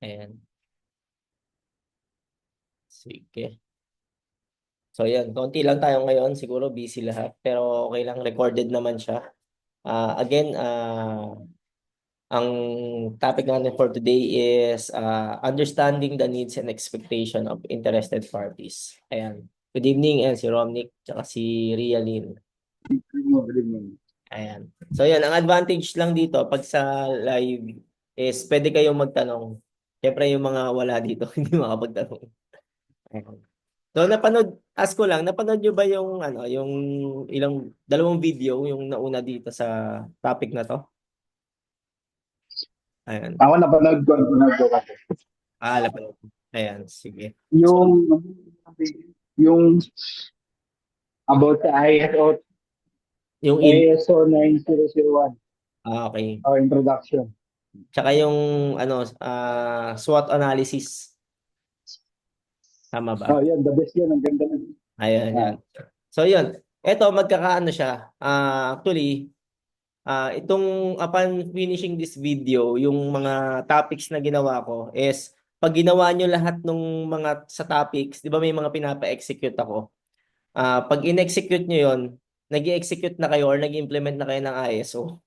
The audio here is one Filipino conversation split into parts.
Ayan. Sige. So yan, konti lang tayo ngayon. Siguro busy lahat. Pero okay lang, recorded naman siya. Again, ang topic natin for today is understanding the needs and expectation of interested parties. Ayan. Good evening, and si Romnick, tsaka si Rialyn. Good evening. Ayan. So yan, ang advantage lang dito pag sa live is pwede kayong magtanong. Siyempre yung mga wala dito, hindi makapagtanong. Ayan. So ask ko lang, napanood nyo ba yung yung dalawang video yung nauna dito sa topic na to? Ayan. Ako napanood ko kasi. Napanood. Ayan, sige. So, Yung, yung about sa yung ISO 9001 okay. or introduction. Tsaka yung SWOT analysis, tama ba? Oh, yun, the best yun. Ang ganda nun. Ayan, yan. Ah, So yun, eto magkakaano siya. Actually, itong upon finishing this video, yung mga topics na ginawa ko is pag ginawa nyo lahat ng mga sa topics, di ba may mga pinapa-execute ako? Pag in-execute nyo yun, nag-execute na kayo or nag-implement na kayo ng ISO.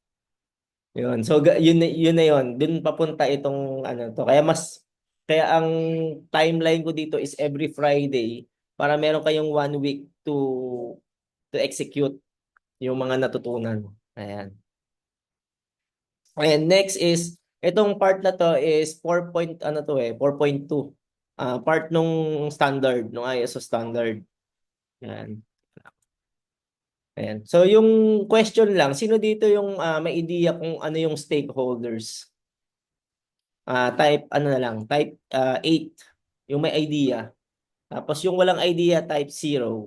Yun. So yun na yun. Dun papunta itong to. Kaya ang timeline ko dito is every Friday para meron kayong 1 week to execute yung mga natutunan. Ayan. And next is itong part na to is 4.2. Part nung standard, nung ISO standard. Ayan. Ayan. So yung question lang, sino dito yung may idea kung ano yung stakeholders? Type na lang, type 8 yung may idea. Tapos yung walang idea, type 0.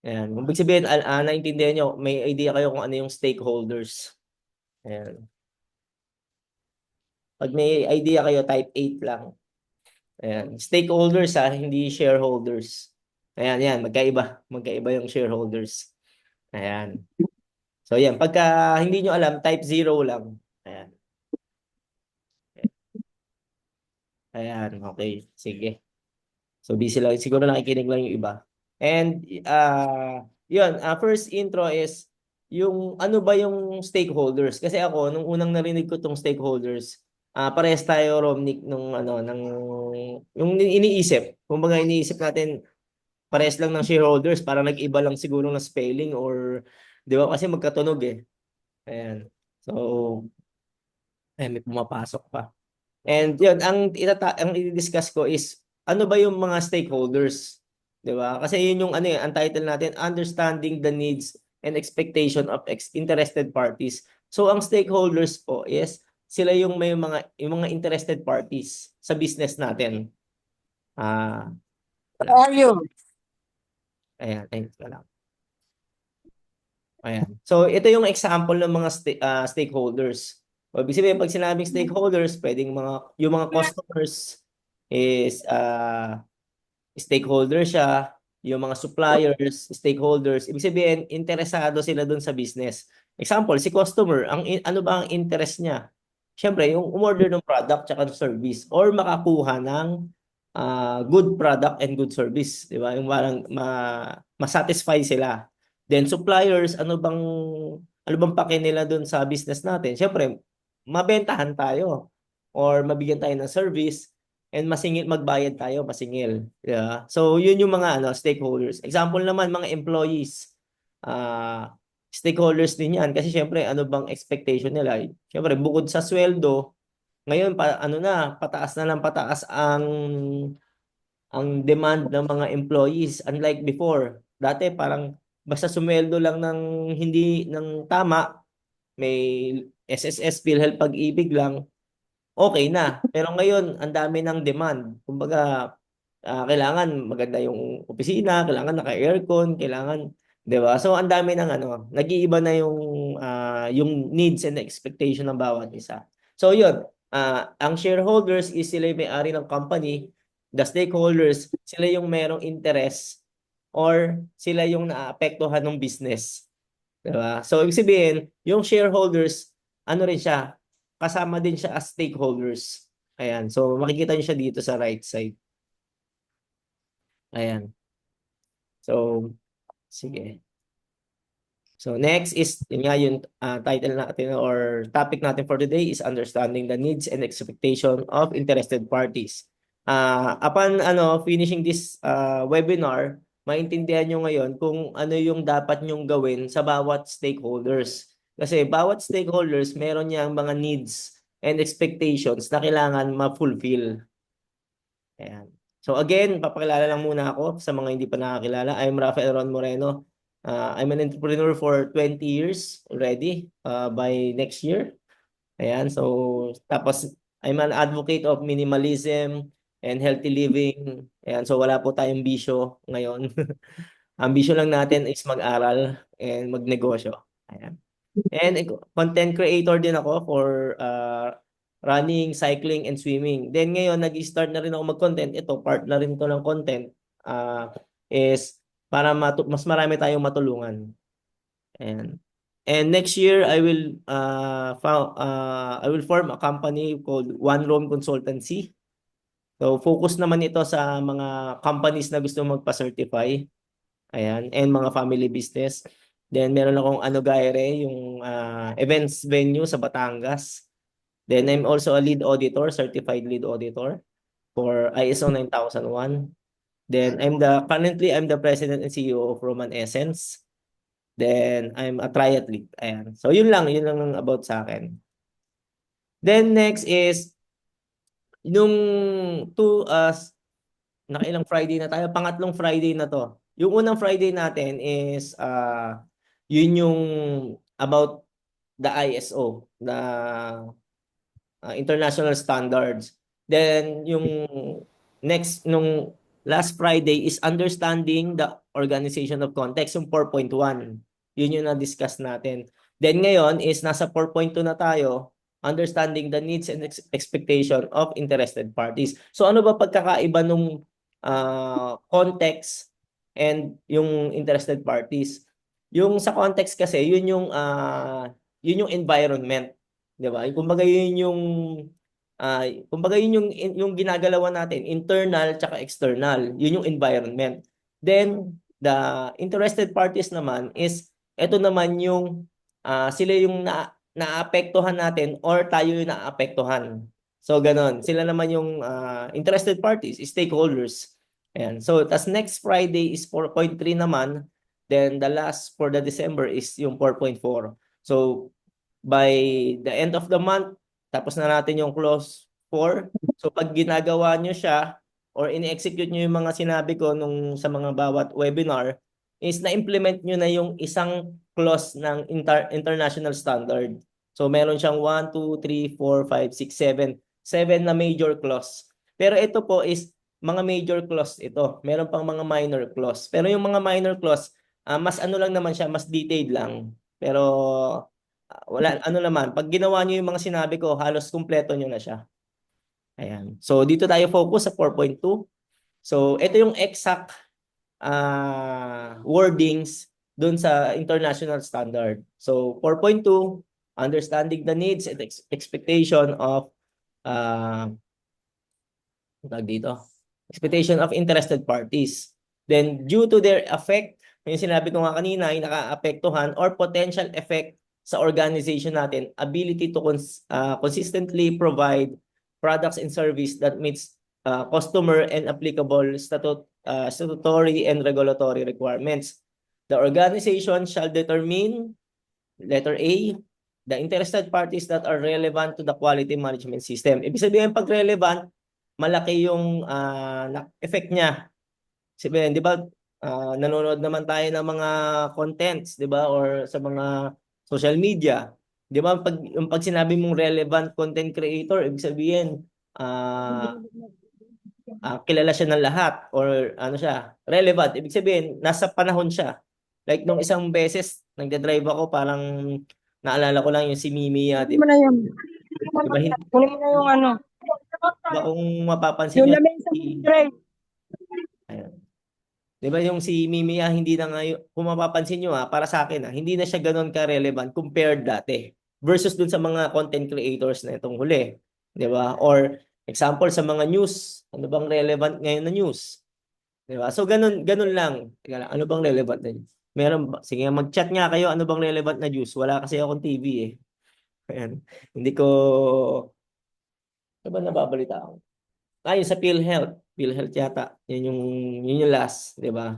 Ayan. Kung ibig sabihin, naintindihan nyo, may idea kayo kung ano yung stakeholders. Ayan. Pag may idea kayo, type 8 lang. Ayan. Stakeholders hindi shareholders. Ayan, yan. Magkaiba. Magkaiba yung shareholders. Ayan. So, yan. Pagka hindi nyo alam, type 0 lang. Ayan. Ayan. Okay. Sige. So, busy lang. Siguro nakikinig lang yung iba. And, yun. First intro is yung ano ba yung stakeholders? Kasi ako, nung unang narinig ko tong stakeholders, parehas tayo, Romnick, yung iniisip. Kumbaga, iniisip natin, parehas lang ng shareholders, para nag-iba lang siguro ng spelling or, di ba, kasi magkatunog eh. Ayan. So, may pumapasok pa. And yun, ang i-discuss ko is, ano ba yung mga stakeholders? Di ba? Kasi yun yung ang title natin, Understanding the Needs and Expectation of Interested Parties. So, ang stakeholders po is, sila yung mga interested parties sa business natin. Ah, How are you? ayan, thanks ka lang. Ayan. So, ito yung example ng mga stakeholders. O, ibig sabihin, pag sinabing stakeholders, pwedeng yung mga customers is stakeholder siya, yung mga suppliers, stakeholders. Ibig sabihin, interesado sila dun sa business. Example, si customer, ano ba ang interest niya? Siyempre, yung umorder ng product tsaka service or makakuha ng good product and good service, di ba? Yung parang masatisfy sila. Then suppliers, ano bang pake nila dun sa business natin? Siyempre, mabentahan tayo or mabigyan tayo ng service and magbayad tayo, masingil. Yeah. So, yun yung mga stakeholders. Example naman, mga employees. Stakeholders din yan. Kasi syempre, ano bang expectation nila? Syempre, bukod sa sweldo, ngayon, pataas na lang pataas ang demand ng mga employees. Unlike before, dati parang basta sumweldo lang ng hindi ng tama, may SSS, PhilHealth, Pag-ibig lang, okay na. Pero ngayon, ang dami ng demand. Kumbaga, kailangan maganda yung opisina, kailangan naka-aircon, kailangan, 'di ba? So ang dami ng nag-iiba na yung needs and expectation ng bawat isa. So 'yun, ang shareholders is sila yung may-ari ng company, the stakeholders, sila yung merong interest or sila yung naapektuhan ng business. 'Di ba? So ibig sabihin, yung shareholders, ano rin siya, kasama din siya as stakeholders. Ayan. So, makikita nyo siya dito sa right side. Ayan. So, sige. So, next is, yun nga yung title natin or topic natin for today is understanding the needs and expectation of interested parties. Upon finishing this webinar, maintindihan nyo ngayon kung ano yung dapat nyong gawin sa bawat stakeholders. Kasi bawat stakeholders, meron niyang mga needs and expectations na kailangan ma-fulfill. Ayan. So again, papakilala lang muna ako sa mga hindi pa nakakilala. I'm Rafael Ron Moreno. I'm an entrepreneur for 20 years already by next year. Ayan. So tapos I'm an advocate of minimalism and healthy living. Ayan. So wala po tayong bisyo ngayon. Ang bisyo lang natin is mag-aral and magnegosyo. Ayan. And content creator din ako for running, cycling, and swimming. Then ngayon, nag-start na rin ako mag-content. Ito, part na rin ito ng content is para mas marami tayong matulungan. And next year, I will form a company called One Room Consultancy. So, focus naman ito sa mga companies na gusto magpa-certify. Ayan, and mga family business. Then meron akong Anogaire, yung events venue sa Batangas. Then I'm also a lead auditor, certified lead auditor for ISO 9001. Then currently I'm the president and CEO of Roman Essence. Then I'm a triathlete. Ayan. So yun lang about sa akin. Then next is nung nakailang Friday na tayo, pangatlong Friday na to. Yung unang Friday natin is yun yung about the ISO, the international standards. Then yung nung last Friday is understanding the organization of context, yung 4.1. Yun yung na-discuss natin. Then ngayon is nasa 4.2 na tayo, understanding the needs and expectation of interested parties. So ano ba pagkakaiba nung context and yung interested parties? Yung sa context kasi, yun yung environment. 'Di ba? Kumbaga yun yung ginagalawan natin, internal tsaka external. Yun yung environment. Then the interested parties naman is ito naman yung sila yung naapektuhan natin or tayo yung naapektuhan. So ganon. Sila naman yung interested parties, stakeholders. Ayan. So tas next Friday is 4.3 naman. Then the last for the December is yung 4.4. So by the end of the month, tapos na natin yung clause 4. So pag ginagawa nyo siya or ini-execute nyo yung mga sinabi ko sa mga bawat webinar, is na-implement nyo na yung isang clause ng international standard. So meron siyang 1, 2, 3, 4, 5, 6, 7. 7 na major clause. Pero ito po is mga major clause ito. Meron pang mga minor clause. Pero yung mga minor clause, mas ano lang naman siya, mas detailed lang. Pero wala, naman, pag ginawa niyo yung mga sinabi ko, halos kumpleto niyo na siya. Ayan. So, dito tayo focus sa 4.2. So, ito yung exact wordings dun sa international standard. So, 4.2, understanding the needs and expectation of expectation of interested parties. Then, due to their effect, yung sinabi ko nga kanina, ay nakaapektuhan or potential effect sa organization natin, ability to consistently provide products and service that meets customer and applicable statutory and regulatory requirements. The organization shall determine, letter A, the interested parties that are relevant to the quality management system. Ibig sabihin, pag relevant, malaki yung effect niya. Sabihin, di ba, nanonood naman tayo ng mga contents, di ba, or sa mga social media. Di ba, pag sinabi mong relevant content creator, ibig sabihin, kilala siya ng lahat or ano siya, relevant. Ibig sabihin, nasa panahon siya. Like nung isang beses, nagde-drive ako, parang naalala ko lang yung si Mimi, di Kunin mo na yun. ba, Kunin mo na yung ano. kung mapapansin Yung nyo, lamesa mo, Dre. ayun. Di ba yung si Mimi, hindi na ngayon, kung mapapansin nyo para sa akin, hindi na siya ganoon ka-relevant compared dati versus dun sa mga content creators na itong huli. Di ba? Or Example sa mga news, ano bang relevant ngayon na news? 'Di ba? So ganun lang. Teka lang, ano bang relevant na news? Meron ba? Sige, mag-chat nga kayo, ano bang relevant na news? Wala kasi akong TV eh. Ayan. Hindi ko, ano ba nababalita ako? Yun sa PhilHealth. PhilHealth yata. Yun yung last, 'di ba?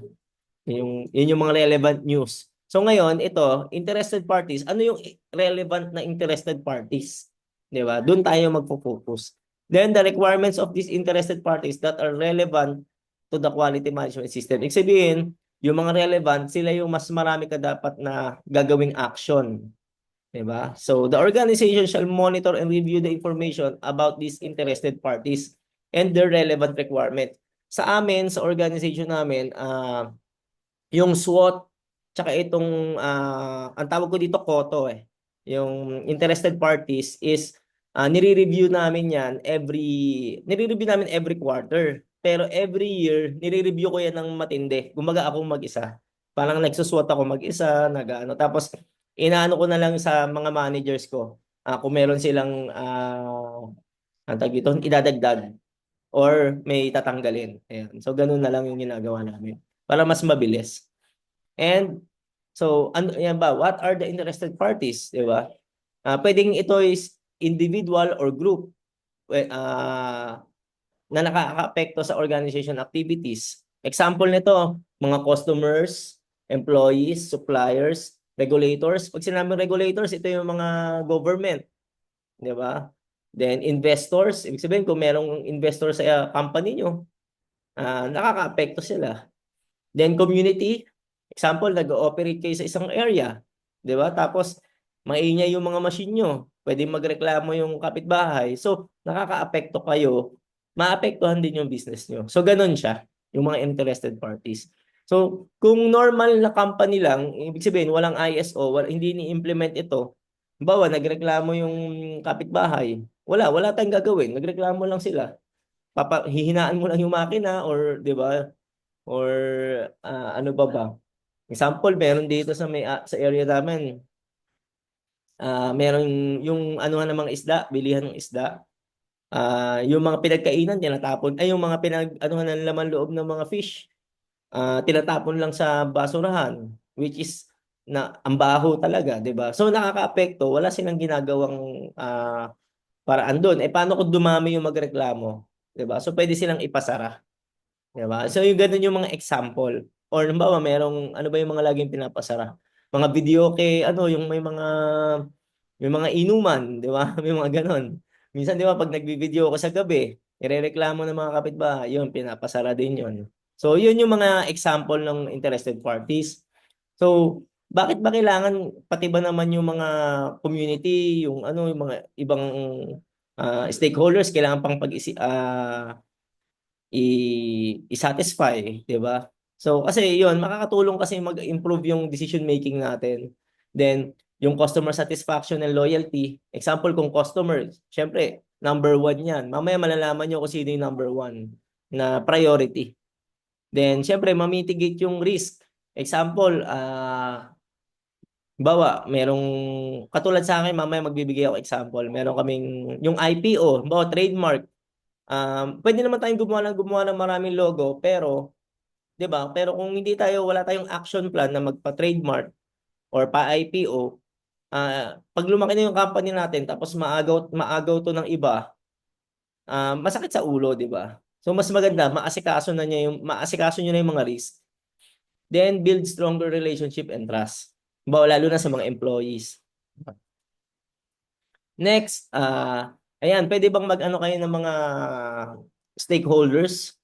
Yun yung mga relevant news. So ngayon, ito, interested parties, ano yung relevant na interested parties? 'Di ba? Doon tayo magfo-focus. Then the requirements of these interested parties that are relevant to the quality management system. Ibig sabihin, yung mga relevant, sila yung mas marami ka dapat na gagawing action. 'Di ba? So the organization shall monitor and review the information about these interested parties and their relevant requirement. Sa amin, sa organization namin, yung SWOT, tsaka itong, ang tawag ko dito koto eh. Yung interested parties is, nire-review namin yan every quarter. Pero every year, nire-review ko yan ng matindi. Gumaga ako mag-isa. Parang nagsuswot ako mag-isa, nag-ano. Tapos, inaano ko na lang sa mga managers ko, kung meron silang, ang tawag dito, idadagdag or may tatanggalin. Ayan. So, ganun na lang yung ginagawa namin para mas mabilis. And so, ano yan ba? What are the interested parties, 'di ba? Pwedeng ito is individual or group na nakakaapekto sa organization activities. Example nito, mga customers, employees, suppliers, regulators. Pag sinabing regulators, ito yung mga government, 'di ba? Then investors, ibig sabihin kung merong investor sa company nyo, nakakaapekto sila. Then community, example, nag-ooperate kayo sa isang area, 'di ba? Tapos maingay yung mga machine nyo, pwedeng magreklamo yung kapitbahay. So, nakakaapekto kayo, maapektuhan din yung business nyo. So, ganun siya, yung mga interested parties. So, kung normal na company lang, ibig sabihin walang ISO, hindi ni-implement ito. Bawa, nagreklamo yung kapitbahay. Wala tayong gagawin. Nagreklamo lang sila. Hihinaan mo lang yung makina or 'di ba? Or ano ba? Example, meron dito sa area namin, meron yung anuhan ng mga isda, bilihan ng isda. Yung mga pinagkainan tinatapon, ay yung mga anuhan ng laman loob ng mga fish, tinatapon lang sa basurahan, which is na ang baho talaga, 'di ba? So nakakaapekto, wala silang ginagawang paraan doon. Paano kung dumami yung magreklamo, 'di ba? So pwede silang ipasara. Diba? So yung ganun yung mga example. Or halimbawa, ano ba yung mga laging pinapasara? Mga video ano, yung may mga inuman, di ba? May mga ganun. Minsan, di ba, pag nagbi-video ko sa gabi, irereklamo ng mga kapitbahay, yun, pinapasara din yun. So, yun yung mga example ng interested parties. So, bakit ba kailangan, pati ba naman yung mga community, yung ano, yung mga ibang stakeholders, kailangan pang i-satisfy, 'di ba? So kasi 'yun, makakatulong kasi mag-improve yung decision making natin. Then yung customer satisfaction and loyalty, example kung customer, syempre number one 'yan. Mamaya malalaman niyo kung sino yung number one na priority. Then syempre ma-mitigate yung risk. Example, bawa merong katulad sa akin, mamaya magbibigay ako example. Meron kaming yung IPO, bawa trademark. Pwede naman tayong gumawa ng maraming logo, pero 'di ba? Pero kung wala tayong action plan na magpa-trademark or pa-IPO, pag lumaki na yung company natin tapos maagaw maagaw to ng iba, masakit sa ulo, 'di ba? So mas maganda maasikaso niyo na yung mga risk. Then build stronger relationship and trust. Lalo na sa mga employees. Next, ayan, pwede bang mag-ano kayo ng mga stakeholders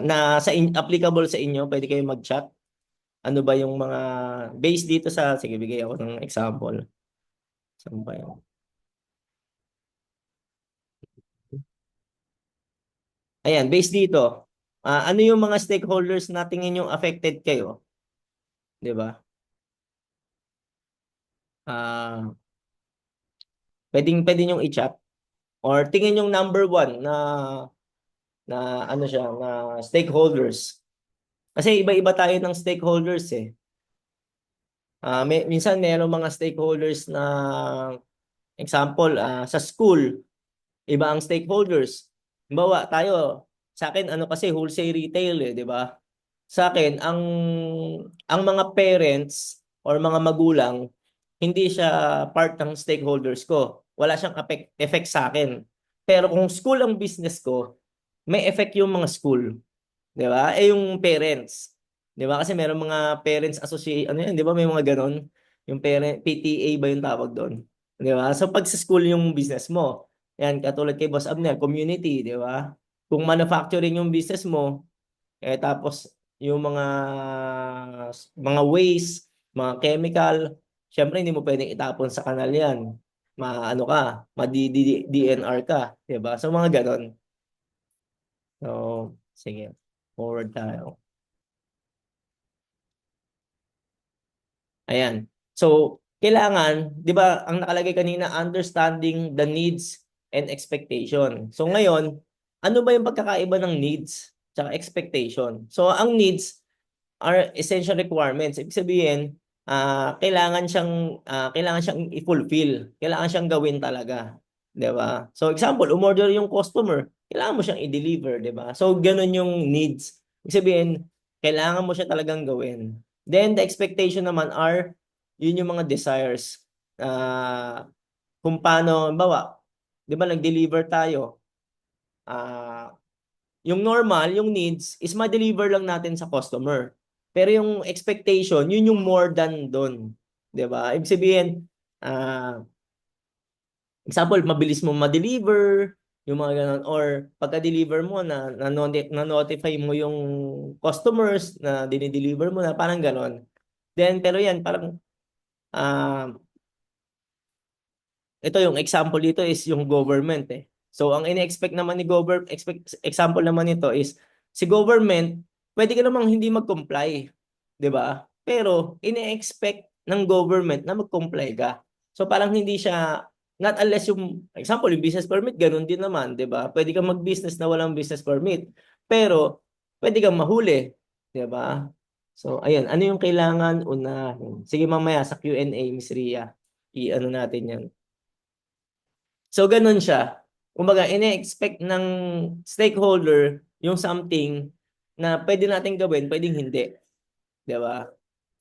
na applicable sa inyo? Pwede kayo mag-chat. Ano ba yung mga based dito sige, bigay ako ng example. Saan ba yun? Ayan, based dito. Ano yung mga stakeholders na tingin yung affected kayo? 'Di ba? Ah, pwedeng yung i-chat or tingin yung number one na ano siya, na stakeholders. Kasi iba-iba tayo ng stakeholders eh. Minsan mayroong mga stakeholders na example, sa school, iba ang stakeholders. Halimbawa, tayo, sa akin, ano kasi, wholesale retail eh, di ba? Sa akin, ang mga parents or mga magulang, hindi siya part ng stakeholders ko. Wala siyang effect sa akin. Pero kung school ang business ko, may effect yung mga school. Di ba? Eh yung parents. Di ba? Kasi meron mga parents association, ano yan, di ba? May mga ganon. Yung parent, PTA ba yung tawag doon? Di ba? So pag sa school yung business mo, yan, katulad kay Boss Abner, community, di ba? Kung manufacturing yung business mo, eh tapos yung mga waste, mga chemical, syempre hindi mo pwedeng itapon sa kanal yan. Maano ka, ma-DNR ka, 'di ba? So mga ganon. So, sige. Forward tayo. Ayan. So, kailangan, 'di ba, ang nakalagay kanina, understanding the needs and expectation. So ngayon, ano ba yung pagkakaiba ng needs tsaka expectation? So, ang needs are essential requirements. Ibig sabihin, kailangan siyang i-fulfill. Kailangan siyang gawin talaga, 'di ba? So example, umorder yung customer, kailangan mo siyang i-deliver, 'di ba? So ganun yung needs. Ibig sabihin, kailangan mo siya talagang gawin. Then the expectation naman are yun yung mga desires. Kung paano, bawa, 'di ba nag-deliver tayo, ah yung normal, yung needs is ma-deliver lang natin sa customer. Pero yung expectation, yun yung more than doon. 'Di ba? Ibig sabihin, example, mabilis mo ma-deliver, yung mga ganun, or pagka-deliver mo na-notify mo yung customers na dinideliver mo na parang ganun. Then pero yan parang ah ito yung example dito is yung government eh. So ang ini-expect naman ni example naman nito is si government, pwede ka namang hindi mag-comply, 'di ba? Pero ini-expect ng government na mag-comply ka. So parang hindi siya, not unless yung example yung business permit ganun din naman, 'di ba? Pwede kang mag-business na walang business permit. Pero pwede kang mahuli, 'di ba? So ayun, ano yung kailangan unahin? Sige mamaya sa Q&A, Miss Ria, i-ano natin 'yan. So, ganun siya. Kumbaga, ine-expect ng stakeholder yung something na pwede natin gawin, pwedeng hindi. Di ba?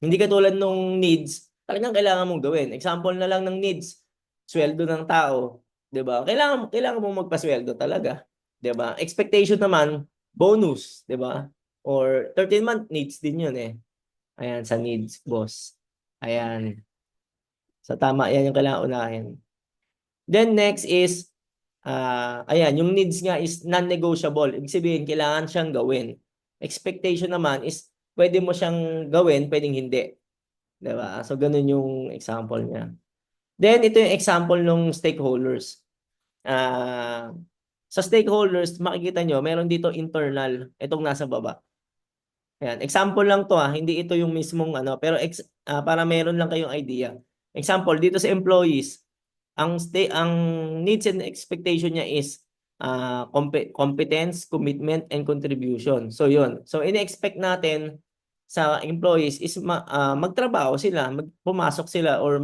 Hindi katulad nung needs, talagang kailangan mong gawin. Example na lang ng needs, sweldo ng tao. Di ba? Kailangan mong magpasweldo talaga. Di ba? Expectation naman, bonus. Di ba? Or 13-month needs din yun eh. Ayan, sa needs, boss. Ayan. Sa tama, yan yung kailangan unahin. Then next is, ayan, yung needs nga is non-negotiable. Ibig sabihin, kailangan siyang gawin. Expectation naman is, pwede mo siyang gawin, pwedeng hindi. Diba? So, ganun yung example niya. Then, ito yung example ng stakeholders. Ah, sa stakeholders, makikita nyo, meron dito internal, itong nasa baba. Ayan, example lang to hindi ito yung mismong ano, pero para meron lang kayong idea. Example, dito sa employees, ang needs and expectation niya is competence, commitment, and contribution. So yun. So ini-expect natin sa employees is magtrabaho sila, pumasok sila or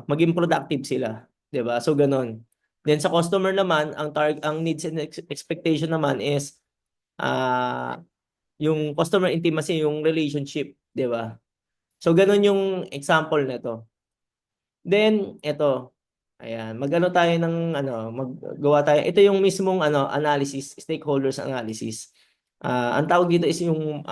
maging productive sila, 'di ba? So ganun. Then sa customer naman, ang needs and expectation naman is yung customer intimacy, yung relationship, 'di ba? So ganun yung example nito. Then ito, ayan, magano tayo ng maggawa tayo. Ito yung mismong analysis, stakeholders analysis. Ang tawag dito is yung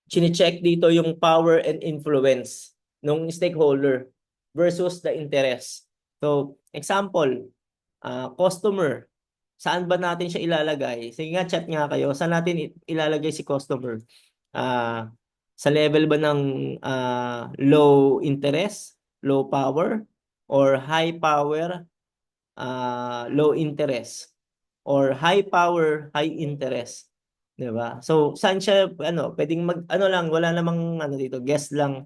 chine-check dito yung power and influence ng stakeholder versus the interest. So, example, customer, saan ba natin siya ilalagay? Sige nga, chat nga kayo. Saan natin ilalagay si customer? Sa level ba ng low interest, low power, or high power, low interest, or high power, high interest? 'Di ba? So, saan siya, pwedeng lang, wala namang dito, guess lang.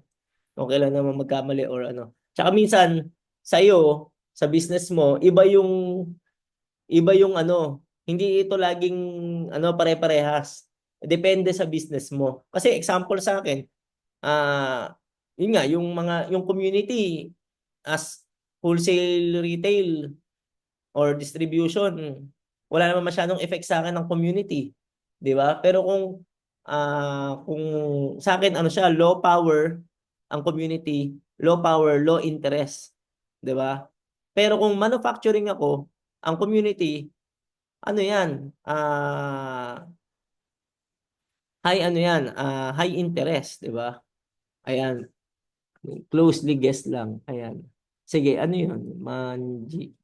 Okay lang naman magkamali or ano. Tsaka minsan, sa iyo, sa business mo, iba yung hindi ito laging pare-parehas. Depende sa business mo. Kasi example sa akin, yun nga, yung community, as wholesale retail or distribution, wala naman masyadong effect sa akin ng community, 'di ba? Pero kung sa akin ano siya, low power ang community, low power, low interest, 'di ba? Pero kung manufacturing ako, ang community ano 'yan, high interest, 'di ba? Ayan, closely guessed lang. Ayan. Sige, ano 'yun? Manji.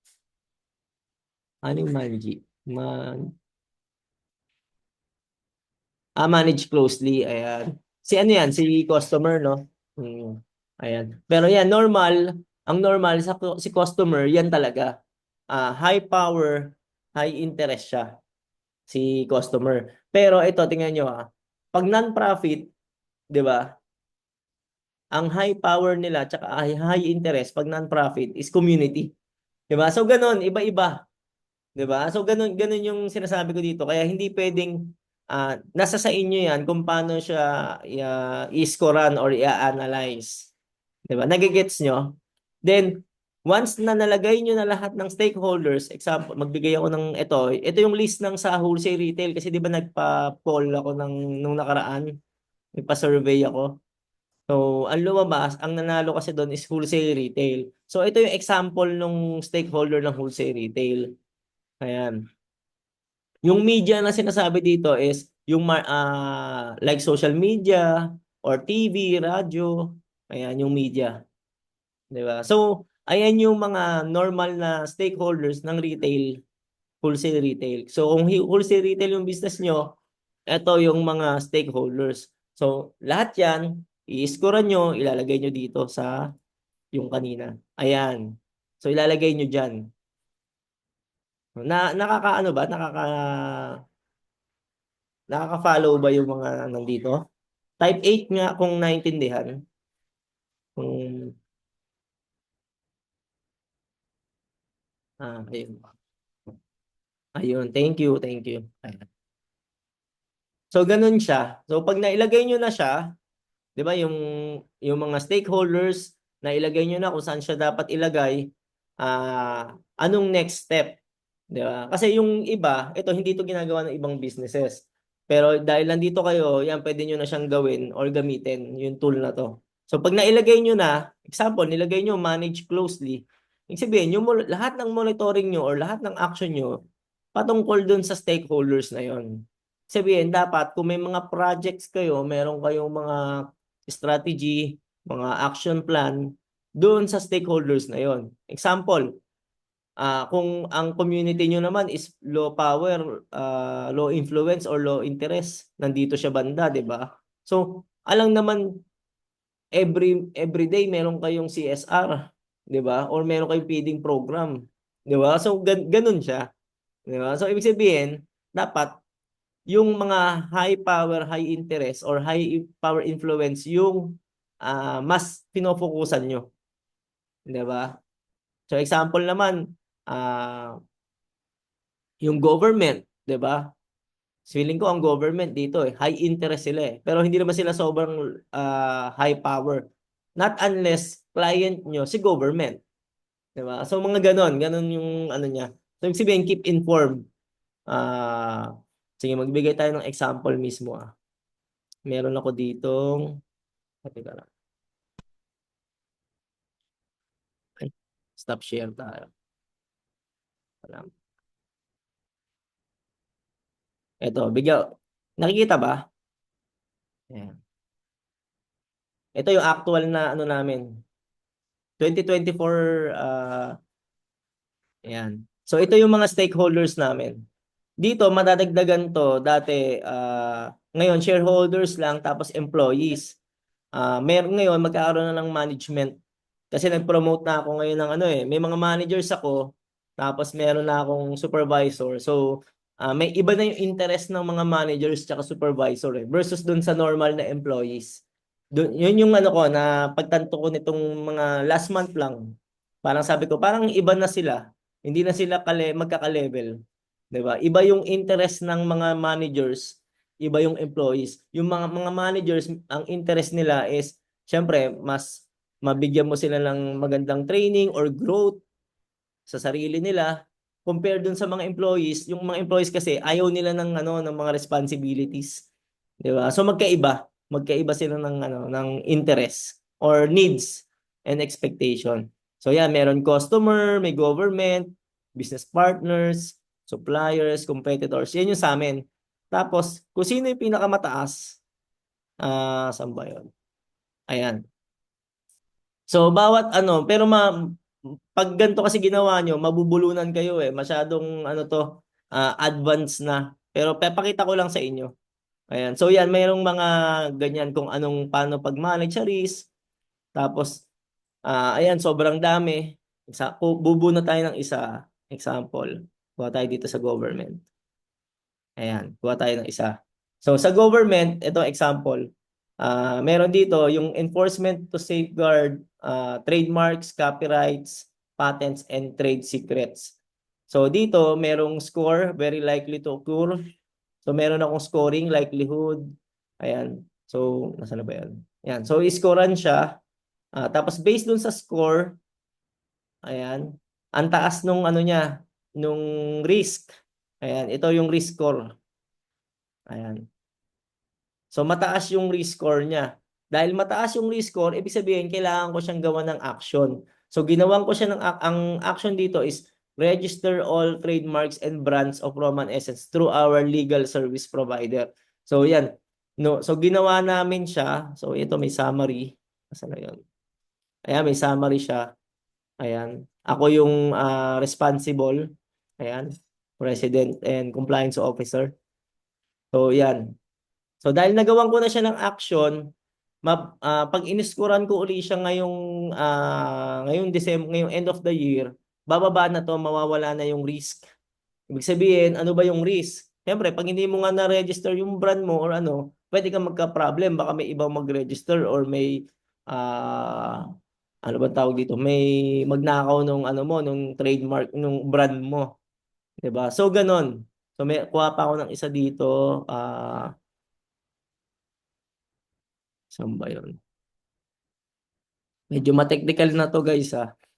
Ano yung Manji? Manage closely. Ayan. Si ano yan? Si customer, no? Hmm. Ayan. Pero yan, normal. Ang normal si customer, yan talaga. High power, high interest siya. Si customer. Pero ito, tingnan nyo ha. Pag non-profit, di ba? Ang high power nila, tsaka high interest, pag non-profit, is community. Di ba? So, ganun, iba-iba. 'Di ba? So ganun yung sinasabi ko dito. Kaya hindi pwedeng nasa sa inyo 'yan kung paano siya i-scorean or i-analyze. 'Di ba? Nagigets nyo? Then once na nalagay nyo na lahat ng stakeholders, example, magbigay ako ng ito yung list ng sa wholesale retail kasi 'di ba nagpa-poll ako nung nakaraan, nagpa-survey ako. So, ang lumabas, ang nanalo kasi doon is wholesale retail. So, ito yung example ng stakeholder ng wholesale retail. Ayan. Yung media na sinasabi dito is yung like social media or TV, radyo, ayan yung media, 'di ba? So, ayan yung mga normal na stakeholders ng retail, wholesale retail. So, kung wholesale retail yung business nyo, ito yung mga stakeholders. So, lahat 'yan i-score nyo, ilalagay nyo dito sa yung kanina. Ayan. So, ilalagay nyo diyan. Nakakaano ba? Nakaka-follow ba yung mga nandito? Type 8 nga kung naintindihan. Kung, ayun. Ayun, thank you, thank you. Ayan. So, ganun siya. So, pag nailagay nyo na siya, di ba, yung mga stakeholders, nailagay nyo na kung saan siya dapat ilagay, anong next step? Di ba? Kasi yung iba, ito, hindi ito ginagawa ng ibang businesses. Pero dahil nandito kayo, yan, pwede nyo na siyang gawin or gamitin yung tool na to. So, pag nailagay nyo na, example, nilagay nyo, manage closely, ibig sabihin, lahat ng monitoring nyo or lahat ng action nyo, patungkol dun sa stakeholders na yon. Sabihin, dapat kung may mga projects kayo, meron kayong mga strategy, mga action plan, doon sa stakeholders na yon. Example, kung ang community nyo naman is low power, low influence or low interest, nandito siya banda, 'di ba? So, alang naman every day meron kayong CSR, 'di ba? Or meron kayong feeding program, 'di ba? So, ganun siya, 'di ba? So, ibig sabihin, dapat yung mga high power, high interest or high power influence yung mas pinofokusan nyo, 'di ba? So, example naman, yung government, 'di ba? Feeling ko ang government dito high interest sila Pero hindi naman sila sobrang high power. Not unless client nyo si government, 'di ba? So mga ganon yung ano niya. So ibig sabihin keep informed. Sige, magbigay tayo ng example mismo Meron ako ditong teka lang. Ay, stop share tayo. Ito, nakikita ba? Ayan. Ito yung actual na ano namin. 2024 ayan. So ito yung mga stakeholders namin. Dito madadagdagan to dati ngayon shareholders lang tapos employees. Meron ngayon magkakaroon na ng management kasi nag-promote na ako ngayon ng may mga managers ako tapos meron na akong supervisor. So may iba na yung interest ng mga managers tsaka supervisor versus dun sa normal na employees. Yun yung ano ko na pagtanto ko nitong mga last month lang. Parang sabi ko, parang iba na sila. Hindi na sila magkaka-level. 'Di ba? Iba yung interest ng mga managers, iba yung employees. Yung mga managers, ang interest nila is syempre mas mabigyan mo sila ng magandang training or growth sa sarili nila compare dun sa mga employees. Yung mga employees kasi ayaw nila ng ng mga responsibilities. 'Di ba? So magkaiba. Magkaiba sila ng ng interest or needs and expectation. So yan, meron customer, may government, business partners, suppliers, competitors. Yan yung sa amin. Tapos, kung sino yung pinakamataas, saan ba yun? Ayan. So, bawat pero pag ganito kasi ginawa nyo, mabubulunan kayo eh. Masyadong advanced na. Pero papakita ko lang sa inyo. Ayan. So, yan, mayroong mga ganyan kung paano pag-manage sa risk. Tapos, ayan, sobrang dami. Bubuo na tayo ng isa. Example, kuha tayo dito sa government. Ayan, kuha tayo ng isa. So sa government, ito example. Meron dito yung enforcement to safeguard trademarks, copyrights, patents, and trade secrets. So dito, merong score, very likely to occur. So meron akong scoring, likelihood. Ayan. So, nasaan na ba yan? Ayan. So, i-scorean siya. Tapos based dun sa score, ayan, ang taas nung niya, nung risk. Ayan, ito yung risk score. Ayan. So mataas yung risk score niya. Dahil mataas yung risk score, ibig sabihin kailangan ko siyang gawan ng action. So ginawan ko siya ang action dito is register all trademarks and brands of Roman Essence through our legal service provider. So yan. No, so ginawa namin siya. So ito may summary. Asan na 'yon? Ayan, may summary siya. Ayan. Ako yung responsible. Ayan. President and Compliance Officer. So yan. So dahil nagawan ko na siya ng action, pag iniskuran ko uli siya ngayong end of the year, bababa na to, mawawala na yung risk. Ibig sabihin, ano ba yung risk? Siyempre, pag hindi mo nga na-register yung brand mo or pwede kang magka-problem. Baka may ibang mag-register or may ano ba tawag dito? May magnakaw nung nung trademark nung brand mo, 'di ba? So ganon. So may kuha pa ako ng isa dito, saan ba 'yon? Medyo ma-technical na to guys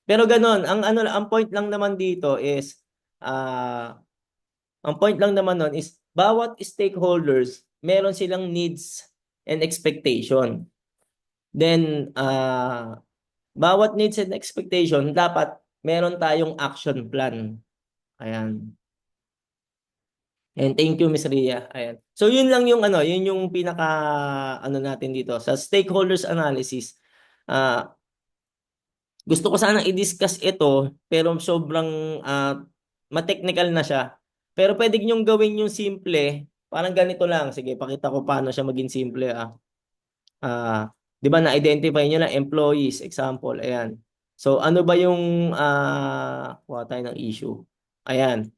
Pero ganun, ang point lang naman dito is ang point lang naman nun is bawat stakeholders meron silang needs and expectation. Then bawat needs and expectation dapat meron tayong action plan. Ayan. And thank you Miss Ria. Ayan. So yun lang yung yun yung pinaka natin dito sa stakeholders analysis. Gusto ko sanang i-discuss ito pero sobrang ma-technical na siya. Pero pwede niyong gawin yung simple. Parang ganito lang. Sige, pakita ko paano siya maging simple. 'Di ba na-identify niyo na employees, example. Ayan. So ano ba yung kuha tayo ng issue. Ayan.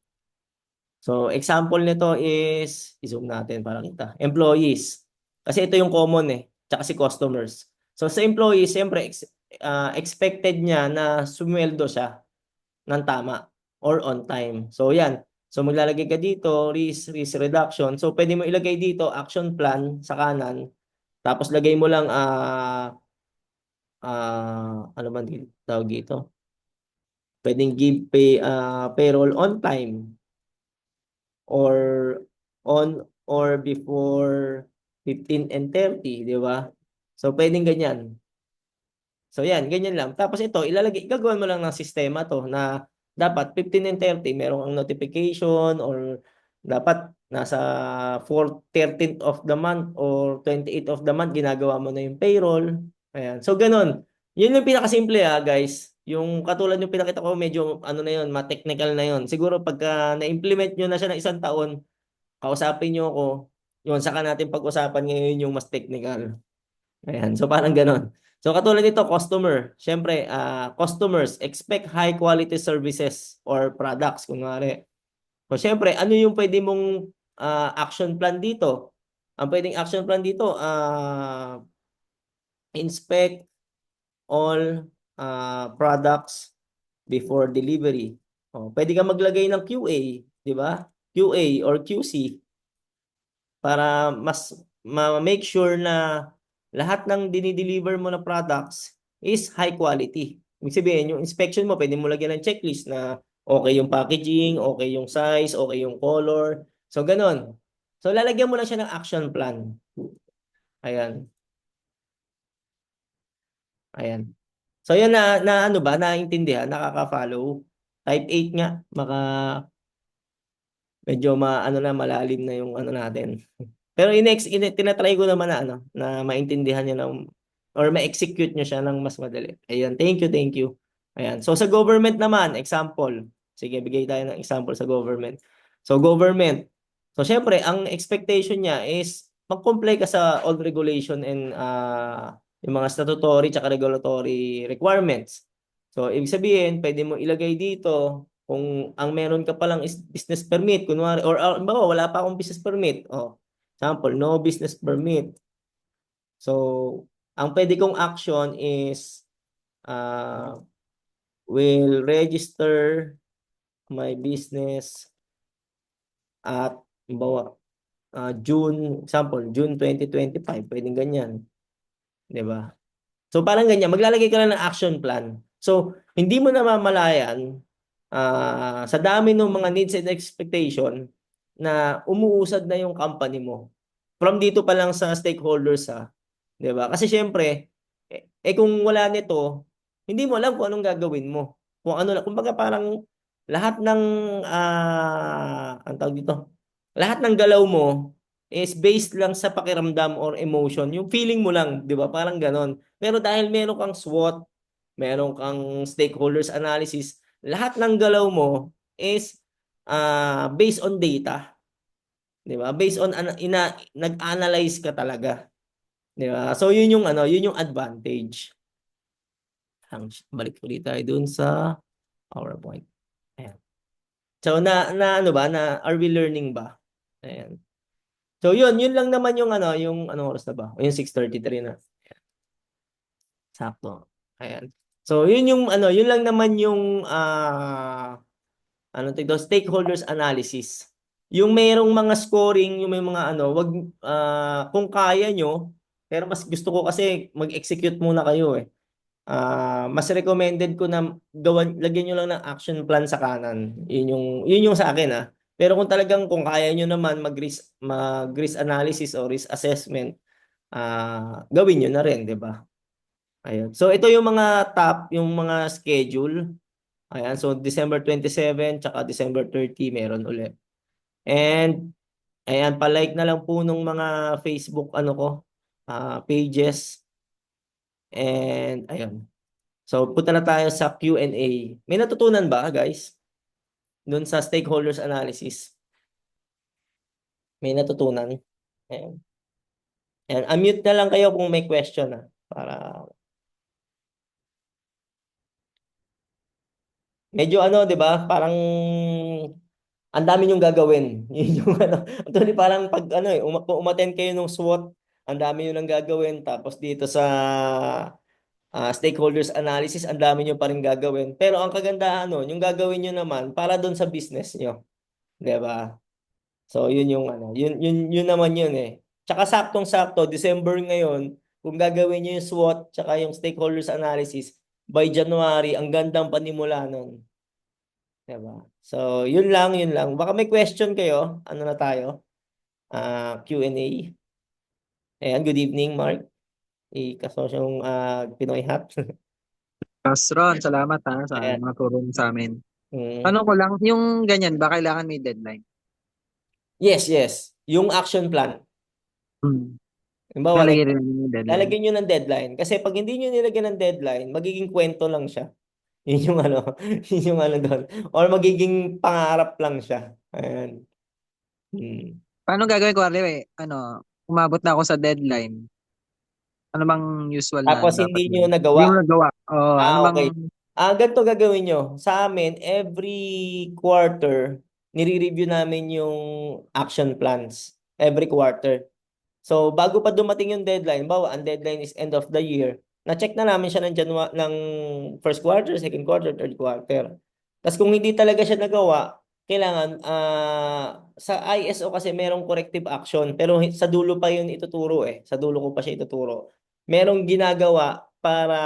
So example nito is i-zoom natin para kita. Employees. Kasi ito yung common tsaka si customers. So sa employees, siyempre expected niya na sumweldo siya ng tama or on time. So yan. So maglalagay ka dito, risk reduction. So pwede mo ilagay dito action plan sa kanan. Tapos lagay mo lang ano man tawag dito? Pwedeng give payroll on time or on or before 15 and 30, di ba? So pwedeng ganyan. So yan, ganyan lang. Tapos ito, gagawin mo lang ng sistema to na dapat 15 and 30 merong ang notification or dapat nasa 13th of the month or 28th of the month ginagawa mo na yung payroll. Ayan. So ganun. Yun yung pinakasimple guys. Yung katulad yung pinakita ko medyo na yun, ma-technical na yun. Siguro pagka na-implement nyo na siya ng isang taon, kausapin nyo ako, yun saka natin pag-usapan ngayon yung mas technical. Ayan, so parang ganon. So katulad nito, customer. Siyempre, customers expect high quality services or products, kunwari. So siyempre, ano yung pwede mong action plan dito? Ang pwedeng action plan dito, inspect all products before delivery. Pwede kang maglagay ng QA, di ba? QA or QC para mas ma-make sure na lahat ng dinideliver mo na products is high quality. Ibig sabihin, yung inspection mo, pwede mo lagyan ng checklist na okay yung packaging, okay yung size, okay yung color. So, ganun. So, lalagyan mo lang siya ng action plan. Ayan. Ayan. So, yan na ano ba? Naintindihan? Nakaka-follow? Type 8 nga. Medyo ano na, malalim na yung ano natin. Pero tinatry ko naman na ano, na maintindihan niyo ng or ma-execute niyo siya ng mas madali. Ayan, thank you, thank you. Ayan. So sa government naman, example. Sige, bigay tayo ng example sa government. So government. So syempre, ang expectation niya is mag-comply ka sa all regulation and yung mga statutory at regulatory requirements. So ibig sabihin, pwede mo ilagay dito kung ang meron ka palang is business permit, kunwari, or wala pa akong business permit. Oh, example, no business permit. So, ang pwede kong action is will register my business at bawa June, example, June 2025, pwedeng ganyan, 'di ba? So parang ganyan, maglalagay ka lang ng action plan. So, hindi mo namamalayan sa dami ng mga needs and expectation na umuusad na yung company mo. From dito pa lang sa stakeholders 'di ba? Kasi syempre, kung wala nito, hindi mo alam kung anong gagawin mo. Kung ano, kumbaga parang lahat ng ang tawag dito, lahat ng galaw mo is based lang sa pakiramdam or emotion. Yung feeling mo lang, 'di ba? Parang ganon. Pero dahil meron kang SWOT, meron kang stakeholders analysis, lahat ng galaw mo is based on data, 'di ba? Based on nag-analyze ka talaga, 'di ba? So yun yung ano, yun yung advantage. Balik ulit tayo dun sa PowerPoint. Ayan. So na ano ba, na are we learning ba? Ayan. So yun lang naman yung ano, yung anong oras na ba? O yung 6:33 na. Sakto. Ayan. So yun yung ano, yun lang naman yung ano tito, stakeholders analysis. Yung merong mga scoring, yung may mga ano, wag kung kaya nyo, pero mas gusto ko kasi mag-execute muna kayo eh. Mas recommended ko na lagyan nyo lang ng action plan sa kanan. Yun yung sa akin Pero kung kaya nyo naman mag-risk analysis o risk assessment, gawin nyo na rin, 'di ba? Ayun. So ito yung mga yung mga schedule. Ayan, so December 27 tsaka December 30 meron ulit. And ayan, pa-like na lang po nung mga Facebook ano ko, pages. And ayun. So punta na tayo sa Q&A. May natutunan ba, guys? Doon sa stakeholders analysis. May natutunan? Ayan. Ayan, unmute na lang kayo kung may question para medyo ano, 'di ba? Parang ang dami niyong gagawin. Yun yung ano, actually parang pag ano kung umattend kayo ng SWOT, ang dami niyo nang gagawin, tapos dito sa stakeholders analysis, ang dami niyo pa rin gagawin. Pero ang kagandahan yung gagawin niyo naman para doon sa business niyo, 'di ba? So yun yung ano, yun naman yun eh. Tsaka saktong-sakto December ngayon, kung gagawin niyo yung SWOT tsaka yung stakeholders analysis by January, ang gandang panimula nun. Diba? So, yun lang, yun lang. Baka may question kayo. Ano na tayo? Q&A. Ayan, good evening, Mark. Ikasosyong Pinoy Hat. Ron, salamat sa Ayan. mga turo mo sa amin. Mm. Ano ko lang, yung ganyan ba kailangan may deadline? Yes, yes. Yung action plan. Halimbawa, Nalagay rin yung deadline. lalagyan nyo ng deadline. Kasi pag hindi nyo nilagyan ng deadline, magiging kwento lang siya. Yun yung ano, yun yung ano doon. Or magiging pangarap lang siya. Ayan. Paano gagawin ko, Arle? Umabot na ako sa deadline. Ano bang usual na Tapos dapat hindi nyo gawin? Hindi mo nagawa. nagawa. Ano bang... Okay. Ganito gagawin nyo. Sa amin, every quarter, nire-review namin yung action plans. Every quarter. So, bago pa dumating yung deadline, bawa, ang deadline is end of the year, na-check na namin siya ng first quarter, second quarter, third quarter. Tapos kung hindi talaga siya nagawa, kailangan, sa ISO kasi merong corrective action, pero sa dulo pa yun ituturo eh. Sa dulo ko pa siya ituturo. Merong ginagawa para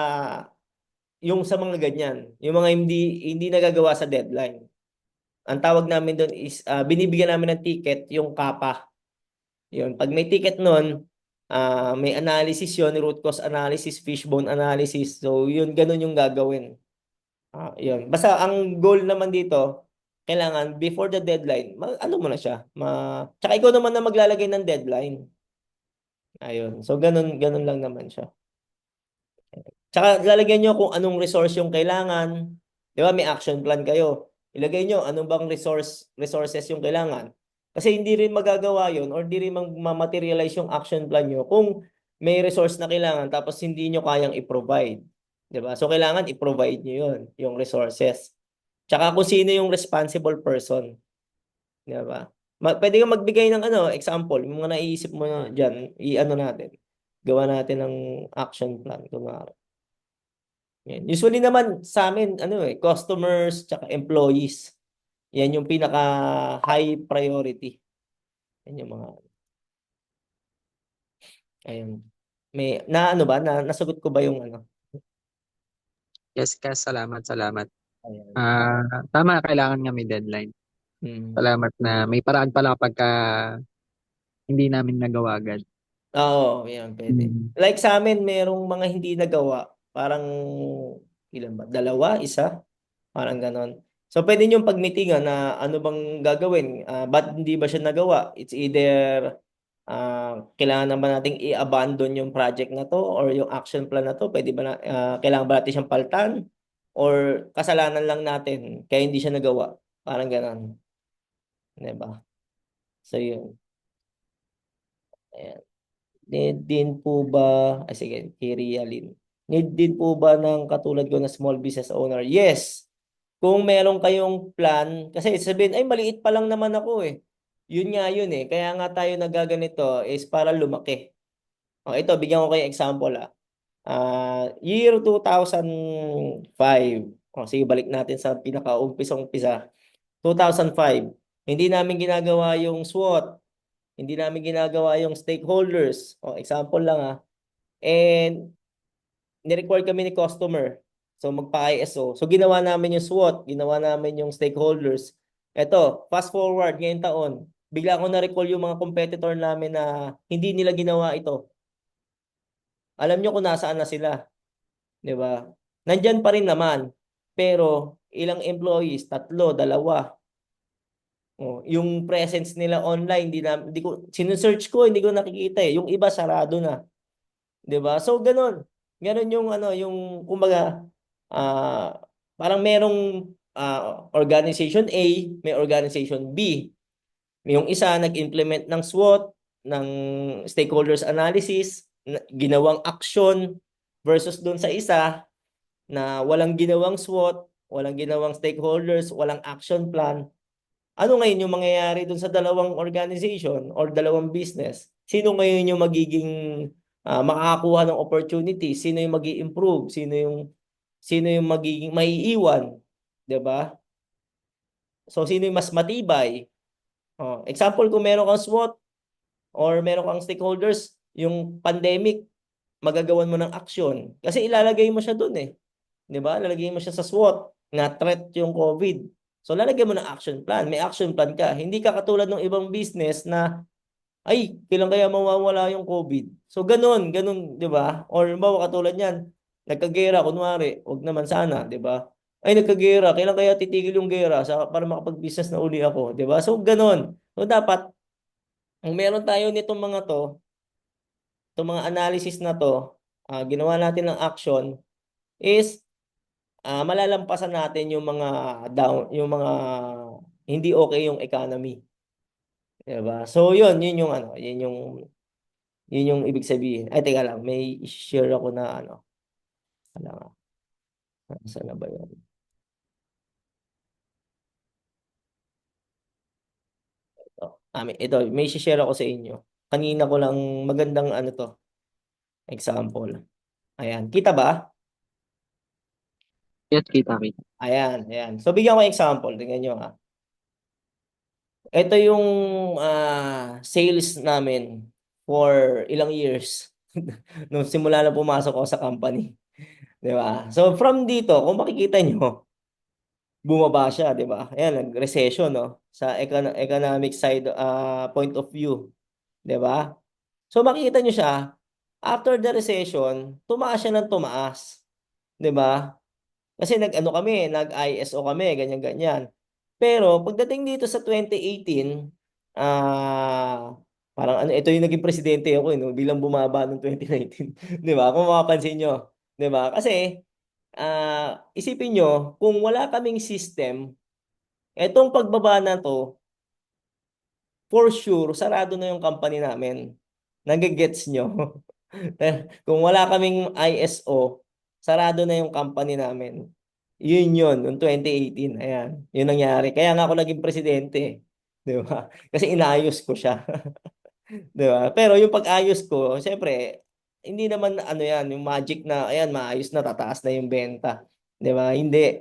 yung sa mga ganyan, yung mga hindi nagagawa sa deadline. Ang tawag namin doon is binibigyan namin ng ticket yung kapa. Yun, pag may ticket noon, may analysis yun, root cause analysis, fishbone analysis. So, yun, ganun yung gagawin. Yun. Basta ang goal naman dito, kailangan before the deadline, ano mo na siya. Tsaka ikaw naman na maglalagay ng deadline. Ayun. So, ganun lang naman siya. Tsaka lalagyan nyo kung anong resource yung kailangan. Di ba, may action plan kayo. Ilagay nyo anong bang resources yung kailangan. Kasi hindi rin magagawa yun or hindi rin ma-materialize yung action plan nyo kung may resource na kailangan tapos hindi nyo kayang i-provide. Di ba? So, kailangan i-provide nyo yun, yung resources. Tsaka kung sino yung responsible person. Di ba? Pwede kang magbigay ng example, yung mga naiisip mo na dyan, i-ano natin. Gawa natin ng action plan. Kunwari. Yan. Usually naman sa amin, customers tsaka employees. Yan yung pinaka high priority. Yan yung mga, ayun. Nasagot ko ba yung ano? Yes, Cass, salamat. Ayan. Tama, kailangan nga may deadline. Mm. Salamat na may paraan pala kapag hindi namin nagawa agad. Oo, yan, pwede. Like sa amin, merong mga hindi nagawa. Parang, ilan ba? Dalawa, isa? Parang ganon. So, pwede niyong pag-meetingan na ano bang gagawin. Ba't hindi ba siya nagawa? It's either kailangan naman nating i-abandon yung project na to or yung action plan na to. Pwede ba kailangan ba natin siyang paltan? Or kasalanan lang natin kaya hindi siya nagawa? Parang ganon. Diba? So, yun. Ayan. Need din po ba, sige, kay Rialin. Need din po ba ng katulad ko na small business owner? Yes. Kung meron kayong plan, kasi sabihin, ay maliit pa lang naman ako eh. Yun nga yun eh. Kaya nga tayo nagaganito is para lumaki. Ito, bigyan ko kayo example year 2005. Sige, balik natin sa pinaka-umpisa-umpisa. 2005. Hindi namin ginagawa yung SWOT. Hindi namin ginagawa yung stakeholders. Example lang And ni-require kami ni customer. So magpa-ISO. So ginawa namin yung SWOT, ginawa namin yung stakeholders. Ito, fast forward ngayong taon, bigla ko na-recall yung mga competitor namin na hindi nila ginawa ito. Alam nyo kung nasaan na sila. Di ba? Nandyan pa rin naman. Pero ilang employees? Tatlo, dalawa. Yung presence nila online, hindi ko sinesearch ko, hindi ko nakikita eh. Yung iba sarado na. 'Di ba? So ganun. Ganun yung yung kumbaga parang merong organization A, may organization B. Yung isa nag-implement ng SWOT, ng stakeholders analysis, ginawang action versus doon sa isa na walang ginawang SWOT, walang ginawang stakeholders, walang action plan. Ano ngayon yung mangyayari dun sa dalawang organization or dalawang business? Sino ngayon yung magiging makakakuha ng opportunity? Sino yung magi-improve? Sino yung magiging maiiwan, 'di ba? So sino yung mas matibay? Example, kung meron kang SWOT or meron kang stakeholders, yung pandemic, magagawan mo ng action. Kasi ilalagay mo siya dun eh. 'Di ba? Lalagay mo siya sa SWOT na threat yung COVID. So lalagyan mo ng action plan. May action plan ka. Hindi ka katulad ng ibang business na ay, kailan kaya mawawala yung COVID? So ganun, 'di ba? Or bawa katulad niyan, nagkagera kunwari, wag naman sana, 'di ba? Ay nagkagera, kailan kaya titigil yung gera para makapag-business na uli ako, 'di ba? So ganun. So dapat kung meron tayo nitong mga to, itong mga analysis na to, ginawa natin ng action is malalampasan natin yung mga down, yung mga hindi okay yung economy. 'Di ba? So yun yung yun yung ibig sabihin. Ay teka lang, may share ako na wala nga. Saan na ba yun? Ito, may share ako sa inyo. Kanina ko lang magandang example. Ayan, kita ba? Yes, kita. Ayan. So bigyan ko example, tingnan nyo Ito yung sales namin for ilang years nung simula na pumasok ako sa company. 'Di ba? So from dito, kung makikita nyo, bumaba siya, 'di ba? Ayan, nag-recession, no? Sa economic side point of view, 'di ba? So makikita nyo siya, after the recession, tumaas siya ng tumaas, 'di ba? Kasi nag-ano kami, nag-ISO kami, ganyan-ganyan. Pero pagdating dito sa 2018, parang ano, ito yung naging presidente ako, no, bilang bumaba noong 2019. 'Di ba? Kung mapapansin nyo, 'di ba? Kasi isipin nyo, kung wala kaming system, etong pagbaba na to, for sure, sarado na yung company namin. Nagigets nyo? Kung wala kaming ISO, sarado na yung company namin. Yun, noong 2018. Ayan, yun nangyari. Kaya nga ako naging presidente. Di ba? Kasi inayos ko siya. Di ba? Pero yung pag-ayos ko, siyempre, hindi naman ano yan, yung magic na, ayan, maayos na, tataas na yung benta. Di ba? Hindi.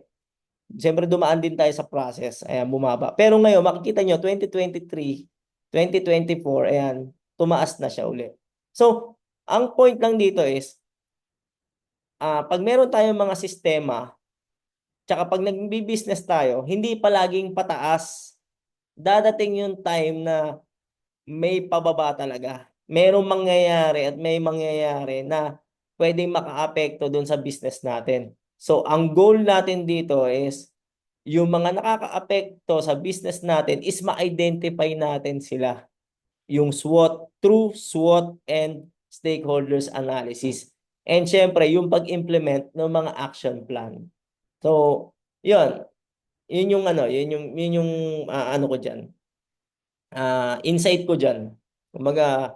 Siyempre, dumaan din tayo sa process. Ayan, bumaba. Pero ngayon, makikita nyo, 2023, 2024, ayan, tumaas na siya ulit. So, ang point lang dito is, pag meron tayong mga sistema, tsaka pag nagbi-business tayo, hindi palaging pataas. Dadating yung time na may pababa talaga. Merong mangyayari at may mangyayari na pwedeng makaapekto dun sa business natin. So, ang goal natin dito is yung mga nakakaapekto sa business natin is ma-identify natin sila. Yung SWOT, true SWOT and stakeholders analysis. And syempre, yung pag-implement ng mga action plan. So, yun. Yun yung ano, yun yung ano ko diyan. Insight ko diyan. Kumbaga,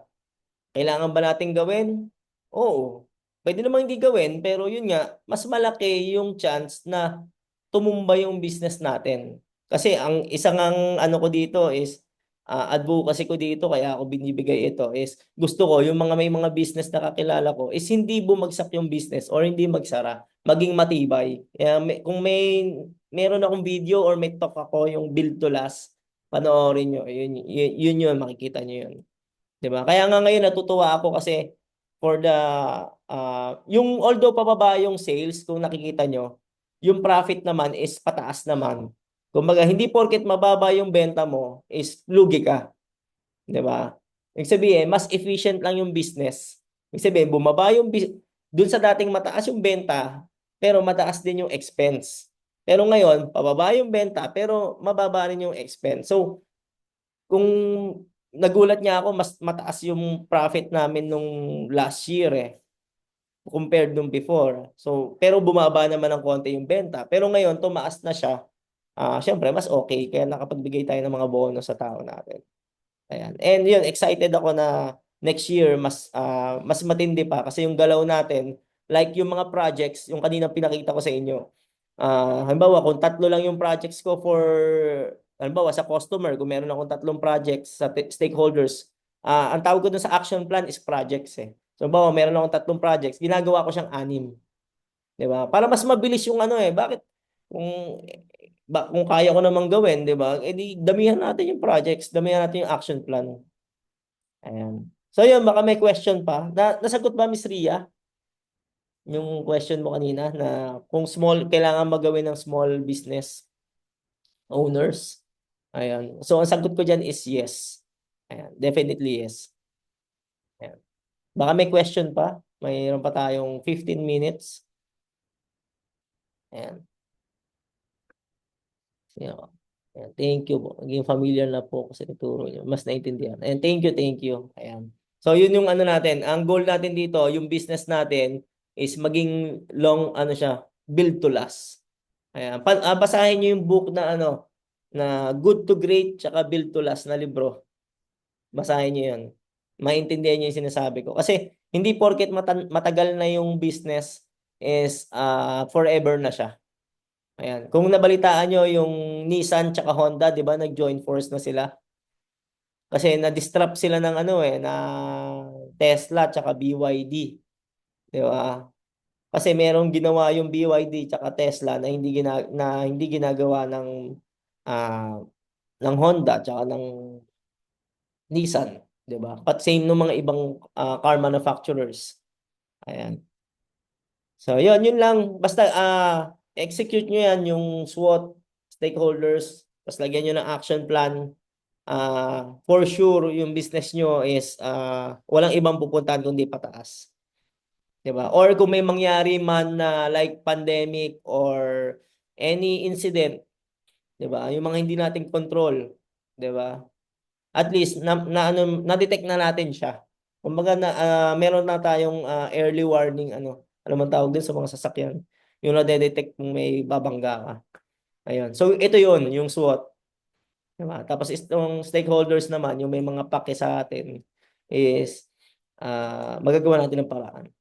kailangan ba nating gawin? Oo. Pwede namang hindi gawin, pero yun nga, mas malaki yung chance na tumumba yung business natin. Kasi ang isang ang ano ko dito is advocacy ko dito kaya ako binibigay ito is gusto ko yung mga may mga business na kakilala ko is hindi bumagsak yung business or hindi magsara, maging matibay. Kaya kung meron akong video or may talk ako yung build to last, panoorin nyo. Yun, makikita nyo yun. 'Di ba? Kaya nga ngayon natutuwa ako kasi for the yung although pababa yung sales kung nakikita nyo, yung profit naman is pataas naman. Kumbaga hindi porket mababa yung benta mo is lugi ka, 'di ba? Ibig sabihin, mas efficient lang yung business. Ibig sabihin, bumaba yung dun sa dating mataas yung benta, pero mataas din yung expense. Pero ngayon, pababa yung benta, pero mababa rin yung expense. So, kung nagulat nga ako, mas mataas yung profit namin nung last year compared nung before. So, pero bumaba naman ng konti yung benta. Pero ngayon, tumaas na siya. Syempre, mas okay. Kaya nakapagbigay tayo ng mga bonus sa tao natin. Ayan. And yun, excited ako na next year, mas matindi pa. Kasi yung galaw natin, like yung mga projects, yung kanina pinakita ko sa inyo. Halimbawa, kung 3 lang yung projects ko for, halimbawa, sa customer, kung meron akong 3 projects sa stakeholders, ang tawag ko dun sa action plan is projects So, halimbawa, meron akong 3 projects, ginagawa ko siyang 6. Di ba? Para mas mabilis yung ano bakit? Kung, kung kaya ko namang gawin, di ba? Di damihan natin yung projects, damihan natin yung action plan. Ayan. So, yun, baka may question pa. Nasagot ba, Miss Ria? Yung question mo kanina na kung kailangan magawin ng small business owners. Ayan. So, ang sagot ko dyan is yes. Ayan. Definitely yes. Ayan. Baka may question pa. Mayroon pa tayong 15 minutes. Ayan. Ayan. Ayan. Thank you po. Naging familiar na po kasi ituro nyo. Mas naintindihan. And thank you, thank you. Ayan. So, yun yung ano natin. Ang goal natin dito, yung business natin is maging long, ano siya, build to last. Ayan. Basahin nyo yung book na ano, na Good to Great tsaka Build to Last na libro. Basahin nyo yun. Maintindihan nyo yung sinasabi ko. Kasi hindi porket matagal na yung business is forever na siya. Ayan. Kung nabalitaan nyo yung Nissan tsaka Honda, di ba, nag-join force na sila. Kasi na-disrupt sila ng ano na Tesla tsaka BYD. Di ba? Kasi merong ginawa yung BYD tsaka Tesla na hindi ginagawa ah, ng Honda tsaka ng Nissan, 'di ba? But same ng mga ibang car manufacturers. Ayan. So, yun lang. Basta execute nyo yan, yung SWOT, stakeholders, tapos lagyan nyo ng action plan. For sure, yung business nyo is walang ibang pupuntahan kundi pataas. Diba? Or kung may mangyari man na like pandemic or any incident, diba? Yung mga hindi natin control, diba? At least na-detect na natin siya. Kumbaga meron na tayong early warning ano man tawag din sa mga sasakyan. Yung na-detect kung may babangga ka. Ayun. So ito yung SWOT. Diba? Tapos itong stakeholders naman, yung may mga pake sa atin is magagawa natin ng paraan.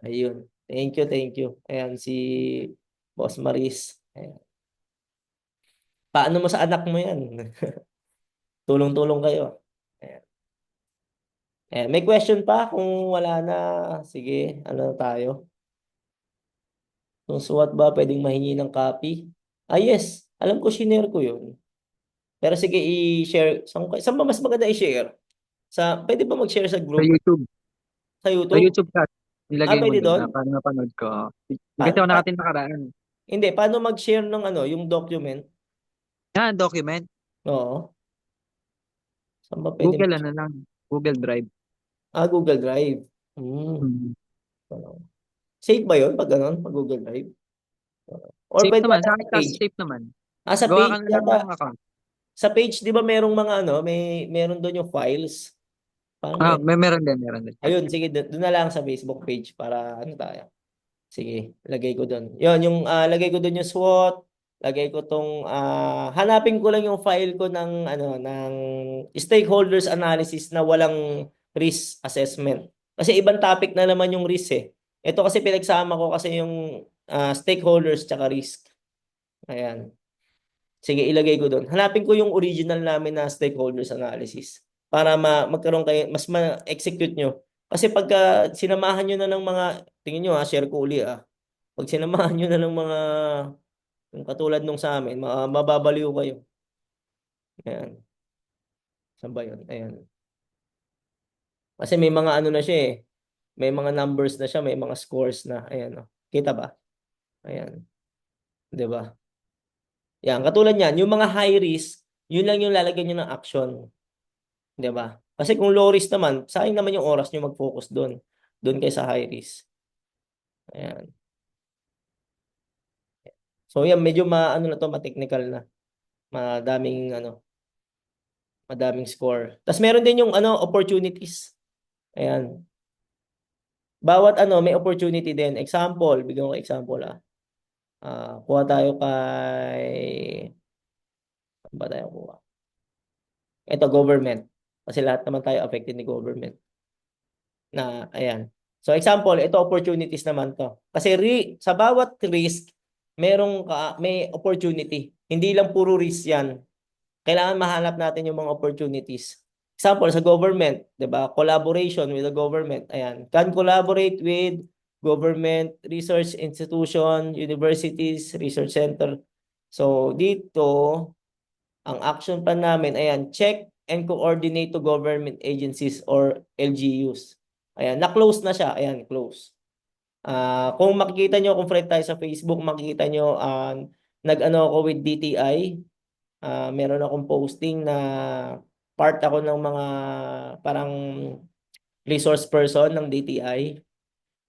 Ayun. Thank you, thank you. Ayan, si Boss Maris. Ayan. Paano mo sa anak mo yan? Tulong-tulong kayo. Ayan. Ayan. May question pa? Kung wala na, sige, ano tayo? Kung SWOT ba pwedeng mahingi ng copy? Yes. Alam ko, shinare ko yun. Pero sige, i-share. Saan ba mas maganda i-share? Pwede ba mag-share sa Sa group? YouTube. Sa Sa YouTube? YouTube ka. Nilagay mo Pwede dun doon? para mapanood ko. Hindi kasi Pa, ako pa, nakatin nakaraan. hindi, paano mag-share ng yung document? Document. Oo. Saan ba pwede Google mag-share? lang. Google Drive. Google Drive. Hmm. Hmm. Safe ba yun pag ganun? Pag Google Drive? Or Safe pwede naman. ata Sa sa akin kasi page? safe naman. Sa Gawa ka page na lang yata. ng account. Sa page, di ba merong mga meron doon yung files. Parang may, Meron din, meron din. ayun, sige, doon na lang sa Facebook page para tayo. Sige, lagay ko doon. Yun, yung lagay ko doon yung SWOT, lagay ko tong hanapin ko lang yung file ko ng stakeholders analysis na walang risk assessment. Kasi ibang topic na naman yung risk eh. Ito kasi pinagsama ko kasi yung stakeholders tsaka risk. Ayan. Sige, ilagay ko doon. Hanapin ko yung original namin na stakeholders analysis para magkaroon kayo, mas ma-execute nyo. Kasi pagka sinamahan nyo na ng mga, tingin nyo share ko uli Pag sinamahan nyo na ng mga, yung katulad nung sa amin, mababaliw kayo. Ayan. Saan ba yun? Ayan. Kasi may mga na siya eh. May mga numbers na siya, may mga scores na. Ayan. Kita ba? Ayan. 'Di ba? Yan, katulad niyan, yung mga high risk, yun lang yung lalagyan nyo ng action. 'Di ba? Kasi kung low risk naman, sayang naman yung oras nyo mag-focus doon. Doon kayo sa high risk. Ayan. So yan, medyo na to, ma-technical na. Madaming madaming score. Tapos meron din yung opportunities. Ayan. Bawat may opportunity din. Example, bigyan ko example kuha tayo saan ba tayo kuha? Ito, government. Kasi lahat naman tayo affected ni government. Ayan. So example, ito opportunities naman to. Kasi sa bawat risk, may opportunity. Hindi lang puro risk yan. Kailangan mahanap natin yung mga opportunities. Example, sa government, 'di ba? Collaboration with the government. Ayan. Can collaborate with government, research institution, universities, research center. So, dito, ang action plan namin, ayan, check and coordinate to government agencies or LGUs. Ayan, na-close na siya. Ayan, close. Kung makikita nyo, kung friend tayo sa Facebook, makikita nyo, nag-ano ako with DTI. Meron akong posting na part ako ng mga parang resource person ng DTI.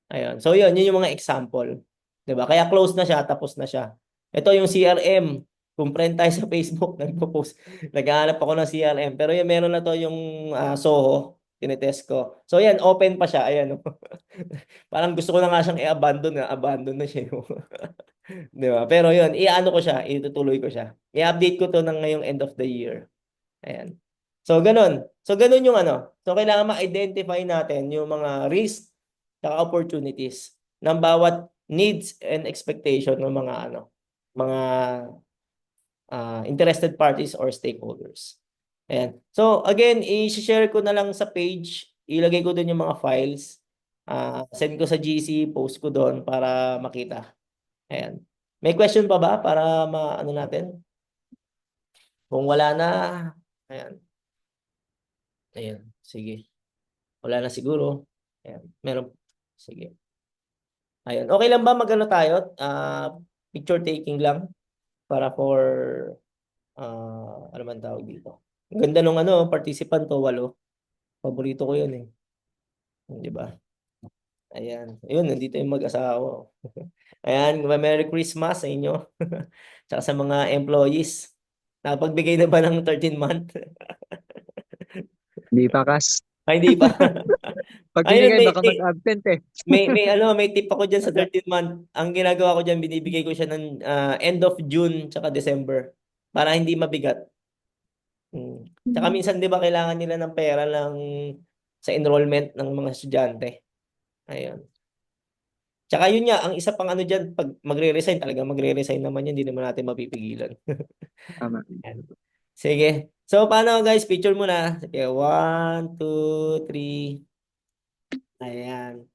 Ayun. So yun yung mga example. 'Di ba? Kaya close na siya, tapos na siya. Ito yung CRM. Kung friend tayo sa Facebook, nagpo-post. Naghahanap ako ng CRM. Pero yan, meron na to yung Soho. Tinetest ko. So yan, open pa siya. Ayan. Parang gusto ko na nga siyang i-abandon. Abandon na siya. 'Di ba? Pero yun, i-ano ko siya, itutuloy ko siya. I-update ko to ng ngayong end of the year. Ayan. So, ganun. So, ganun yung So, kailangan ma-identify natin yung mga risk at opportunities ng bawat needs and expectation ng mga mga interested parties or stakeholders. Ayan. So, again, i-share ko na lang sa page. Ilagay ko doon yung mga files. Send ko sa GC, post ko doon para makita. Ayan. May question pa ba para natin? Kung wala na, ayan. Ayan, sige. Wala na siguro. Ayan, meron. Sige. Ayun. Okay lang ba magano tayo? Picture taking lang para for ano man tawag dito. Ang ganda nung participant to, 8. Paborito ko 'yun eh. 'Di ba? Ayan. Ayun, nandito yung mag-asawa. Ayan, Merry Christmas sa inyo. Tsaka sa mga employees. Nakapagbigay na ba ng 13 month? Hindi pa, Kas. Ay, hindi pa. Pag Ayun, binigay, baka mag-absent eh. may tip ako diyan sa 13 month. Ang ginagawa ko diyan, binibigay ko siya ng end of June tsaka December para hindi mabigat. Tsaka minsan 'di ba kailangan nila ng pera sa enrollment ng mga estudyante. Ayun. Tsaka yun nga, ang isa pang diyan, pag magre-resign, talaga magre-resign naman yan, hindi naman natin mapipigilan. Tama. Yan. Sige. So, paano guys? Picture muna. Sige, 1, 2, 3. Ayan.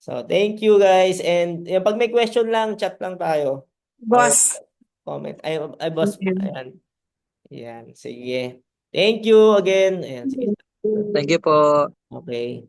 So, thank you guys. And pag may question lang, chat lang tayo. Or Boss. comment. Ay boss. Ayan. Ayan. Sige. Thank you again. Ayan, sige. Thank you po. Okay.